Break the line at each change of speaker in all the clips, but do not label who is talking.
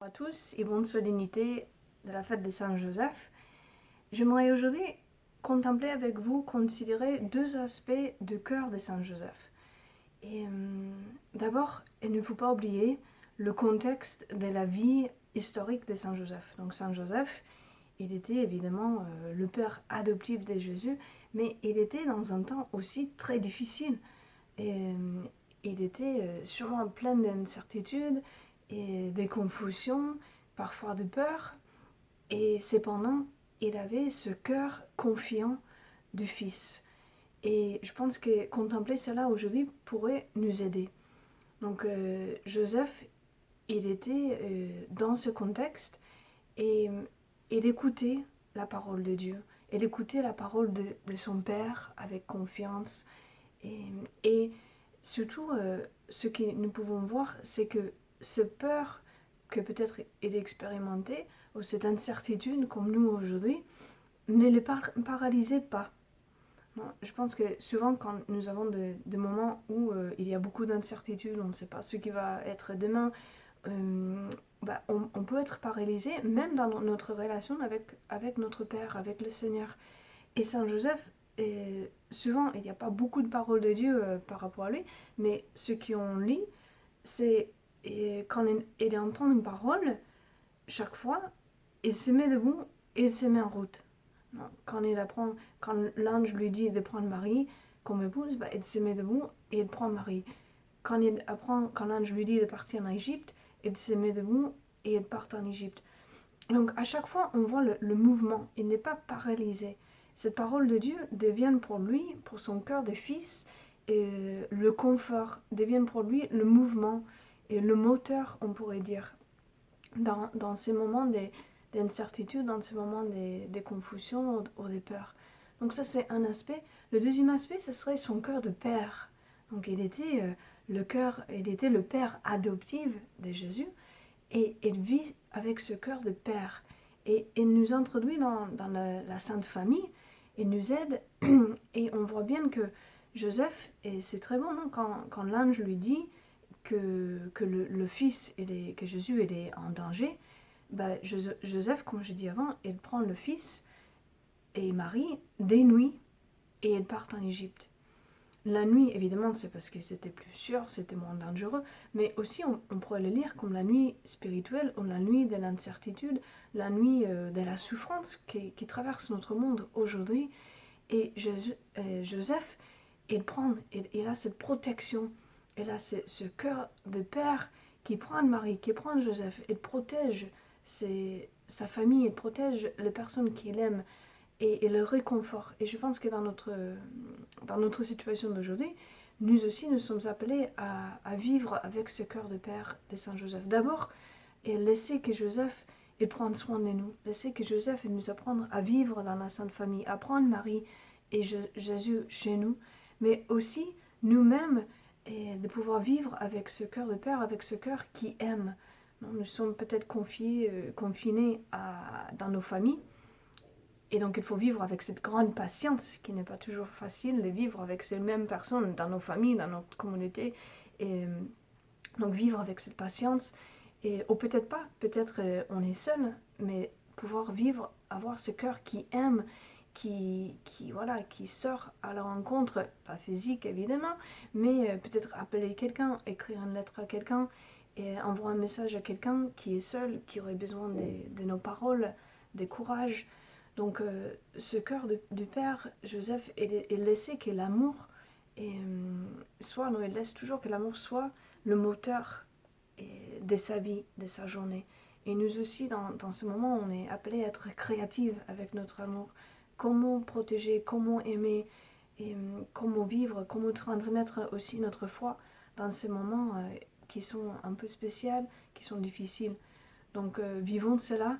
Bonjour à tous et bonne solennité de la fête de Saint-Joseph. J'aimerais aujourd'hui contempler avec vous, considérer deux aspects du cœur de Saint-Joseph. Et d'abord, il ne faut pas oublier le contexte de la vie historique de Saint-Joseph. Donc Saint-Joseph, il était évidemment le père adoptif de Jésus, mais il était dans un temps aussi très difficile. Et il était sûrement plein d'incertitudes et des confusions, parfois de peur. Et cependant, il avait ce cœur confiant du Fils. Et je pense que contempler cela aujourd'hui pourrait nous aider. Donc Joseph, il était dans ce contexte et il écoutait la parole de Dieu. Il écoutait la parole de son Père avec confiance. Et surtout, ce que nous pouvons voir, c'est que ce peur que peut-être il expérimentait, ou cette incertitude comme nous aujourd'hui, ne le paralysait pas. Non, je pense que souvent quand nous avons des moments où il y a beaucoup d'incertitudes, on ne sait pas ce qui va être demain, on peut être paralysé même dans notre relation avec notre Père, avec le Seigneur. Et Saint Joseph, souvent il n'y a pas beaucoup de paroles de Dieu par rapport à lui, mais ce qu'on lit, c'est quand il entend une parole, chaque fois, il se met debout et il se met en route. Quand l'ange lui dit de prendre Marie comme épouse, il se met debout et il prend Marie. Quand l'ange lui dit de partir en Égypte, il se met debout et il part en Égypte. Donc à chaque fois, on voit le mouvement. Il n'est pas paralysé. Cette parole de Dieu devient pour lui, pour son cœur de fils, le confort, devient pour lui le mouvement et le moteur, on pourrait dire, dans ces moments d'incertitude, dans ces moments de confusion ou de peur. Donc ça, c'est un aspect. Le deuxième aspect, ce serait son cœur de père. Donc il était le père adoptif de Jésus. Et il vit avec ce cœur de père. Et il nous introduit dans la Sainte Famille. Il nous aide. Et on voit bien que Joseph, et c'est très bon, non, quand l'ange lui dit que le Fils, que Jésus il est en danger, Joseph, comme je dis avant, il prend le Fils et Marie des nuits et ils partent en Égypte. La nuit, évidemment, c'est parce que c'était plus sûr, c'était moins dangereux, mais aussi on pourrait le lire comme la nuit spirituelle ou la nuit de l'incertitude, la nuit de la souffrance qui traverse notre monde aujourd'hui. Et Joseph, il a cette protection, il a ce cœur de père qui prend Marie, qui prend Joseph, il protège sa famille, il protège les personnes qu'il aime et le réconfort. Et je pense que dans notre situation d'aujourd'hui, nous aussi, nous sommes appelés à vivre avec ce cœur de père de Saint Joseph. D'abord, et laisser que Joseph prenne soin de nous. Laisser que Joseph nous apprendre à vivre dans la Sainte Famille, à prendre Marie et Jésus chez nous, mais aussi nous-mêmes de pouvoir vivre avec ce cœur de père, avec ce cœur qui aime. Nous sommes peut-être confinés dans nos familles, et donc il faut vivre avec cette grande patience qui n'est pas toujours facile de vivre avec ces mêmes personnes dans nos familles, dans notre communauté. Et donc vivre avec cette patience, ou peut-être pas, peut-être on est seul, mais pouvoir vivre, avoir ce cœur qui aime, qui sort à la rencontre, pas physique évidemment, mais peut-être appeler quelqu'un, écrire une lettre à quelqu'un, et envoyer un message à quelqu'un qui est seul, qui aurait besoin de nos paroles, de courage. Donc ce cœur du Père, Joseph, il laissait que l'amour il laisse toujours que l'amour soit le moteur de sa vie, de sa journée. Et nous aussi, dans ce moment, on est appelés à être créatifs avec notre amour. Comment protéger, comment aimer, et comment vivre, comment transmettre aussi notre foi dans ces moments qui sont un peu spéciaux, qui sont difficiles. Donc vivons cela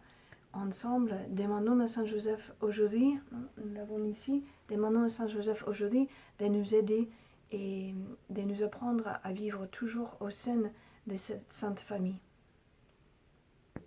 ensemble, demandons à Saint Joseph aujourd'hui, nous l'avons ici, demandons à Saint Joseph aujourd'hui de nous aider et de nous apprendre à vivre toujours au sein de cette sainte famille.